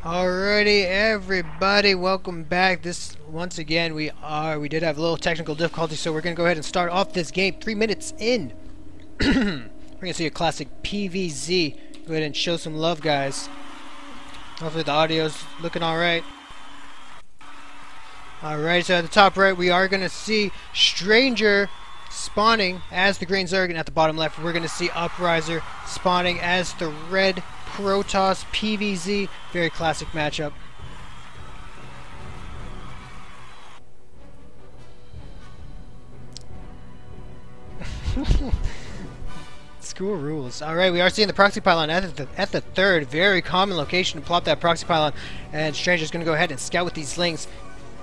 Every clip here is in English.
Alrighty, everybody, welcome back. Once again, we did have a little technical difficulty, so we're gonna go ahead and start off this game 3 minutes in. We're gonna see a classic PVZ. Go ahead and show some love, guys. Hopefully the audio's looking alright. Alright, so at the top right, we are gonna see Stranger spawning as the green Zerg, and at the bottom left, we're gonna see Upriser spawning as the red Protoss PVZ. Very classic matchup. School rules. Alright, we are seeing the proxy pylon at the third. Very common location to plop that proxy pylon. And Stranger's going to go ahead and scout with these slings.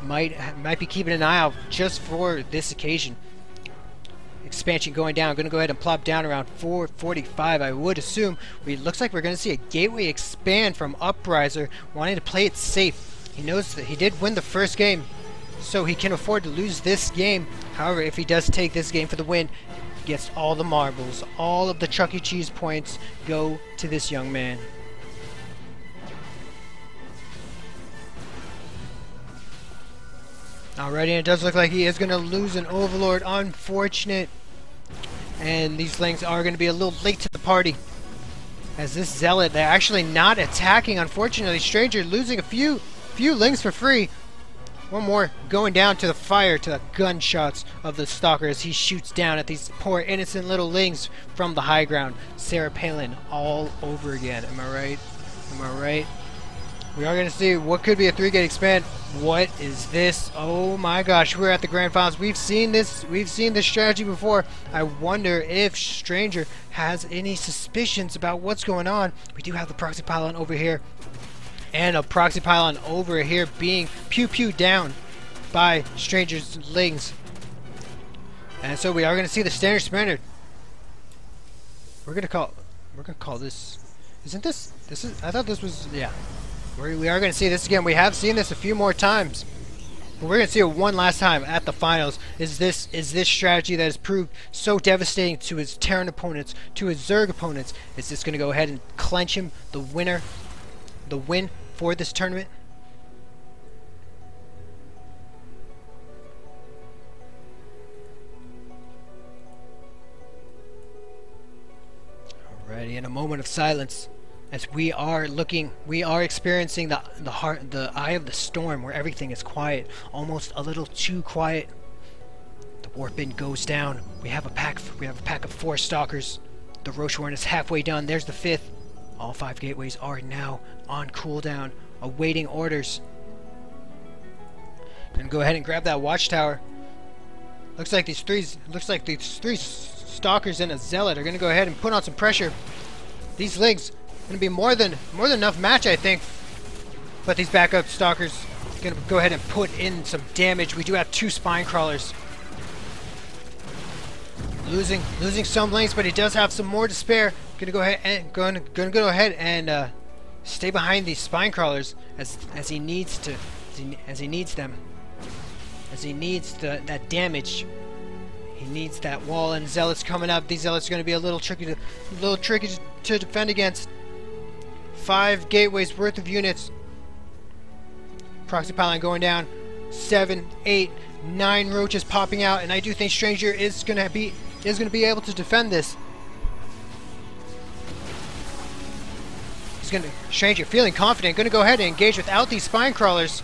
Might be keeping an eye out just for this occasion. Expansion going down. Going to go ahead and plop down around 445, I would assume. It looks like we're going to see a gateway expand from Upriser, wanting to play it safe. He knows that he did win the first game, so he can afford to lose this game. However, if he does take this game for the win, he gets all the marbles. All of the Chuck E. Cheese points go to this young man. Alrighty, and it does look like he is going to lose an Overlord. Unfortunate. And these Lings are going to be a little late to the party. As this Zealot, they're actually not attacking, unfortunately. Stranger losing a few Lings for free. One more going down to the fire, to the gunshots of the Stalker as he shoots down at these poor innocent little Lings from the high ground. Sarah Palin all over again. Am I right? Am I right? We are going to see what could be a 3-gate expand. What is this? Oh my gosh, we're at the Grand Finals. We've seen this strategy before. I wonder if Stranger has any suspicions about what's going on. We do have the proxy pylon over here. And a proxy pylon over here being pew-pewed down by Stranger's Lings. And so we are going to see the standard surrender. We're going to call this... Isn't this... I thought this was... Yeah. We are going to see this again. We have seen this a few more times. But we're going to see it one last time at the finals. Is this strategy that has proved so devastating to his Terran opponents, to his Zerg opponents? Is this going to go ahead and clench him the win for this tournament? Alrighty, in a moment of silence. As we are experiencing the eye of the storm, where everything is quiet, almost a little too quiet. The warp bin goes down. We have a pack of 4 Stalkers. The Roshorn is halfway done. There's the 5th. All 5 gateways are now on cooldown, awaiting orders. And go ahead and grab that watchtower. Looks like these three Stalkers and a Zealot are going to go ahead and put on some pressure. These Lings going to be more than enough match, I think. But these backup Stalkers going to go ahead and put in some damage. We do have 2 spine crawlers. Losing some Lings, but he does have some more to spare. Going to go ahead and stay behind these spine crawlers as he needs to, as he needs them, as he needs that damage. He needs that wall, and Zealots coming up. These Zealots are going to be a little tricky to defend against. 5 gateways worth of units. Proxy pylon going down. 7, 8, 9 roaches popping out, and I do think Stranger is going to be able to defend this. Stranger feeling confident, going to go ahead and engage without these spine crawlers.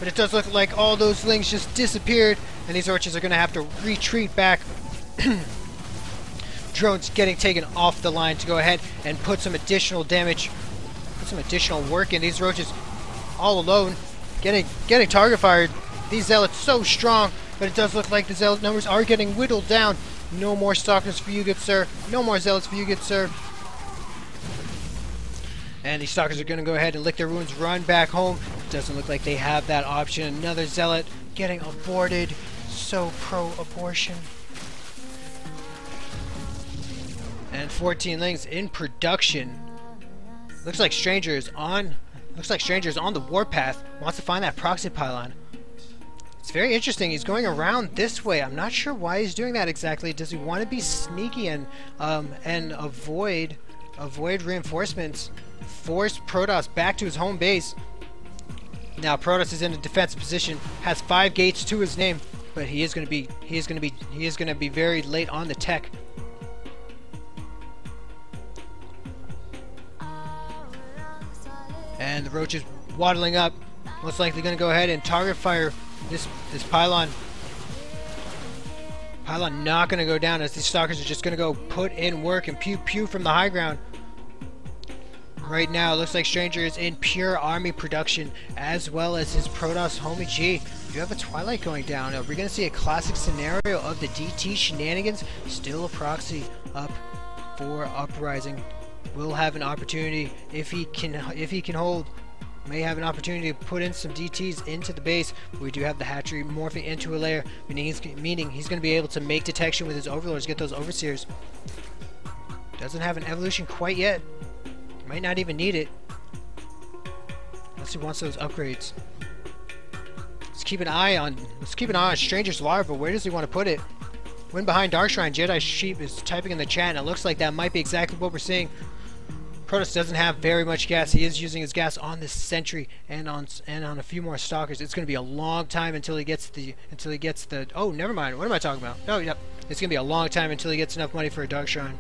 But it does look like all those Lings just disappeared, and these Orches are going to have to retreat back. Drones getting taken off the line to go ahead and put some additional damage, put some additional work in. These Roaches all alone, getting target fired. These Zealots so strong, but it does look like the Zealot numbers are getting whittled down. No more Stalkers for you, good sir. No more Zealots for you, good sir. And these Stalkers are going to go ahead and lick their wounds, run back home. Doesn't look like they have that option. Another Zealot getting aborted. So pro-abortion. And 14 Lings in production. Looks like Stranger is on the warpath. Wants to find that proxy pylon. It's very interesting. He's going around this way. I'm not sure why he's doing that exactly. Does he want to be sneaky and avoid reinforcements? force Protoss back to his home base. Now Protoss is in a defensive position, has 5 gates to his name, but he is going to be very late on the tech. And the Roach is waddling up, most likely going to go ahead and target fire this pylon. Pylon not going to go down, as these stalkers are just going to go put in work and pew pew from the high ground. Right now, it looks like Stranger is in pure army production, as well as his Protoss homie G. You have a Twilight going down. Are we going to see a classic scenario of the DT shenanigans? Still a proxy up for Uprising. Will have an opportunity if he can hold. May have an opportunity to put in some DTs into the base. We do have the hatchery morphing into a layer, meaning he's going to be able to make detection with his overlords, get those overseers. Doesn't have an evolution quite yet. Might not even need it. Unless he wants those upgrades. Let's keep an eye on Stranger's larva. Where does he want to put it? When behind Darkshrine, Jedi Sheep is typing in the chat, and it looks like that might be exactly what we're seeing. Protoss doesn't have very much gas. He is using his gas on this sentry and on a few more stalkers. It's going to be a long time until he gets the oh, never mind. What am I talking about? Oh, yep. It's going to be a long time until he gets enough money for a Darkshrine.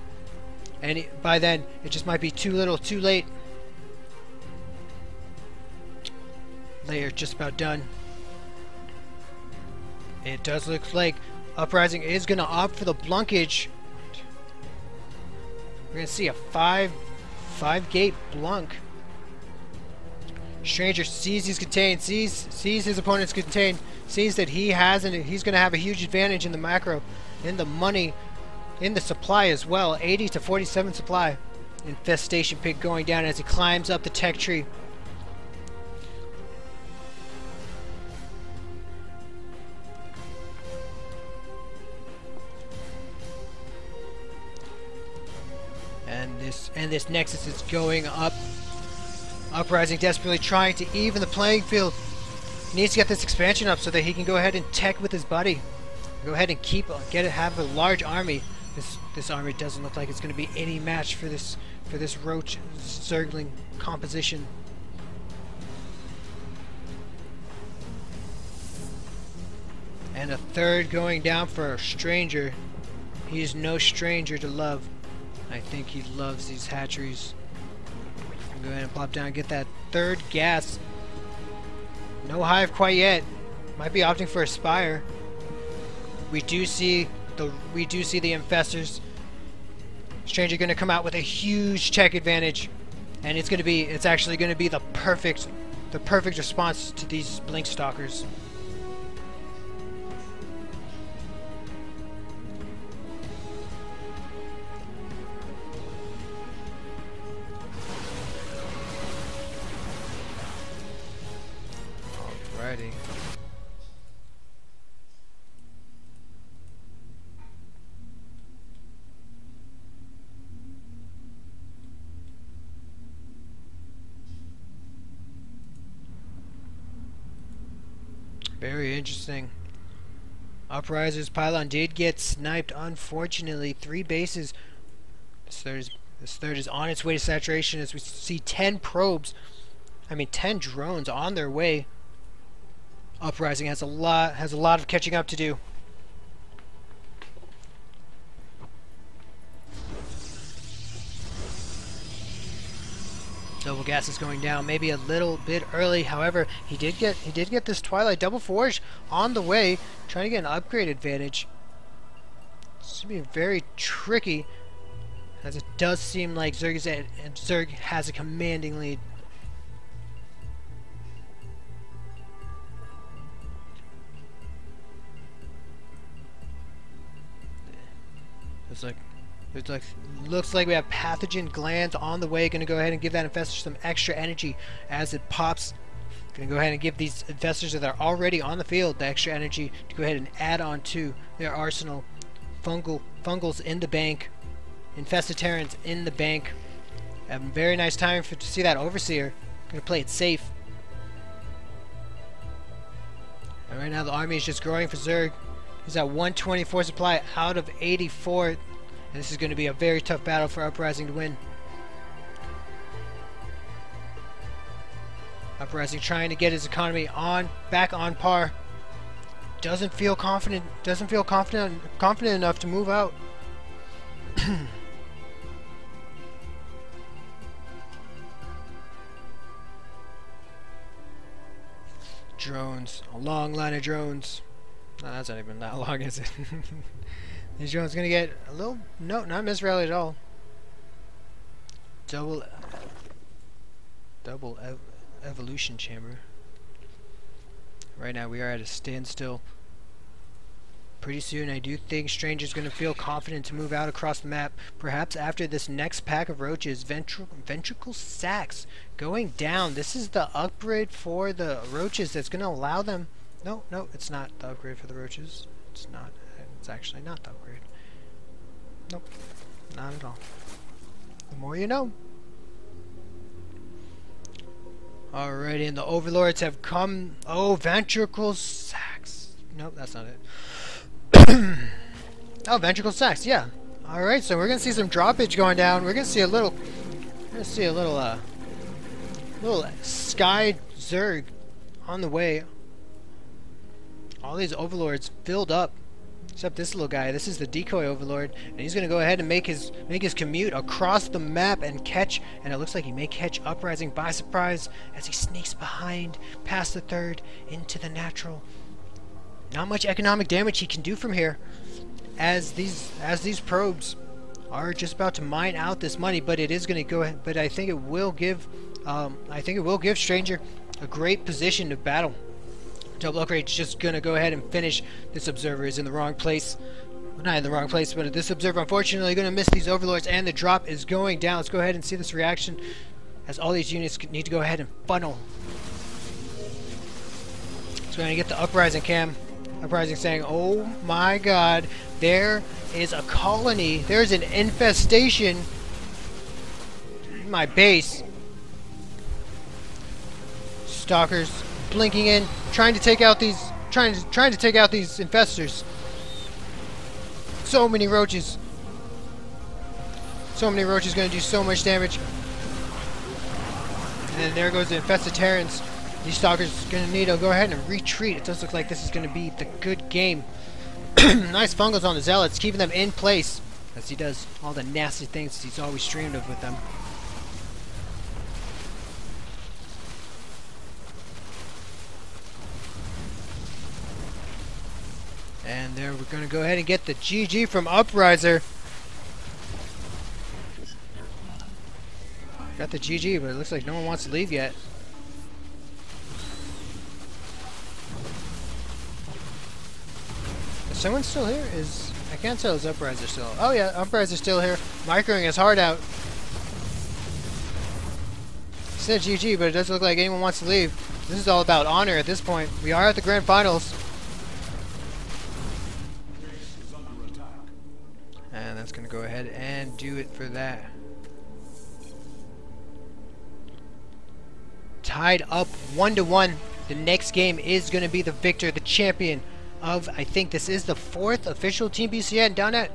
And by then, it just might be too little, too late. Layer just about done. It does look like Uprising is going to opt for the blunkage. We're going to see a 5-gate blunk. Stranger sees he's contained, sees his opponent's contained, sees that he's going to have a huge advantage in the macro, in the money, in the supply as well. 80 to 47 supply. Infestation Pig going down as he climbs up the tech tree. And this Nexus is going up. Uprising desperately trying to even the playing field. He needs to get this expansion up so that he can go ahead and tech with his buddy. Go ahead and have a large army. This army doesn't look like it's going to be any match for this Roach Zergling composition. And a third going down for a Stranger. He is no stranger to love. I think he loves these hatcheries. Go ahead and plop down and get that third gas. No hive quite yet. Might be opting for a spire. We do see the infestors. Stranger going to come out with a huge tech advantage, and it's actually going to be the perfect response to these blink stalkers. Alrighty. Very interesting. Upriser's pylon did get sniped, unfortunately. 3 bases. This third is on its way to saturation as we see 10 drones on their way. Uprising has a lot of catching up to do. Double gas is going down, maybe a little bit early. However, he did get this Twilight double forge on the way, trying to get an upgrade advantage. This will be very tricky, as it does seem like Zerg has a commanding lead. Looks like we have pathogen glands on the way. Going to go ahead and give that infestor some extra energy as it pops. Going to go ahead and give these infestors that are already on the field the extra energy to go ahead and add on to their arsenal. Fungals in the bank. Infested Terrans in the bank. Very nice timing to see that Overseer. Going to play it safe. And right now the army is just growing for Zerg. He's at 124 supply out of 84. And this is going to be a very tough battle for Uprising to win. Uprising trying to get his economy back on par. Doesn't feel confident enough to move out. Drones, a long line of drones. No, that's not even that long, is it? These drones gonna get a little, no, not misrally at all. Double evolution chamber. Right now we are at a standstill. Pretty soon I do think Stranger's going to feel confident to move out across the map. Perhaps after this next pack of roaches, ventricle sacks going down. This is the upgrade for the roaches that's going to allow them... No, it's not the upgrade for the roaches. It's not. It's actually not the upgrade. Nope, not at all. The more you know. Alrighty, and the overlords have come. Oh, ventricle sacks. Nope, that's not it. Oh, ventricle sacks, yeah. Alright, so we're gonna see some droppage going down. We're gonna see a little little sky zerg on the way. All these overlords filled up. Except this little guy. This is the decoy overlord, and he's gonna go ahead and make his commute across the map and catch. And it looks like he may catch Uprising by surprise as he sneaks behind, past the third, into the natural. Not much economic damage he can do from here, as these probes are just about to mine out this money. But it is gonna go ahead. But I think it will give Stranger a great position to battle. Double upgrade is just gonna go ahead and finish. This observer is in the wrong place. Well, not in the wrong place, but this observer unfortunately gonna miss these overlords, and the drop is going down. Let's go ahead and see this reaction as all these units need to go ahead and funnel. So we're gonna get the Uprising cam. Uprising saying, "Oh my God, there is a colony. There's an infestation in my base." Stalkers blinking in, trying to take out these infestors. So many roaches. So many roaches gonna do so much damage. And then there goes the infested Terrans. These stalkers gonna need to go ahead and retreat. It does look like this is gonna be the good game. Nice fungals on the zealots, keeping them in place as he does all the nasty things he's always dreamed of with them. And there we're going to go ahead and get the GG from Upriser. Got the GG, but it looks like no one wants to leave yet. Is someone still here? I can't tell, is Upriser still? Oh yeah, Upriser's still here. Microing his heart out. He said GG, but it doesn't look like anyone wants to leave. This is all about honor at this point. We are at the grand finals. And that's going to go ahead and do it for that. Tied up 1-1. The next game is going to be the victor, the champion of, I think this is the 4th official Team BCN down at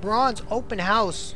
Bronze Open House.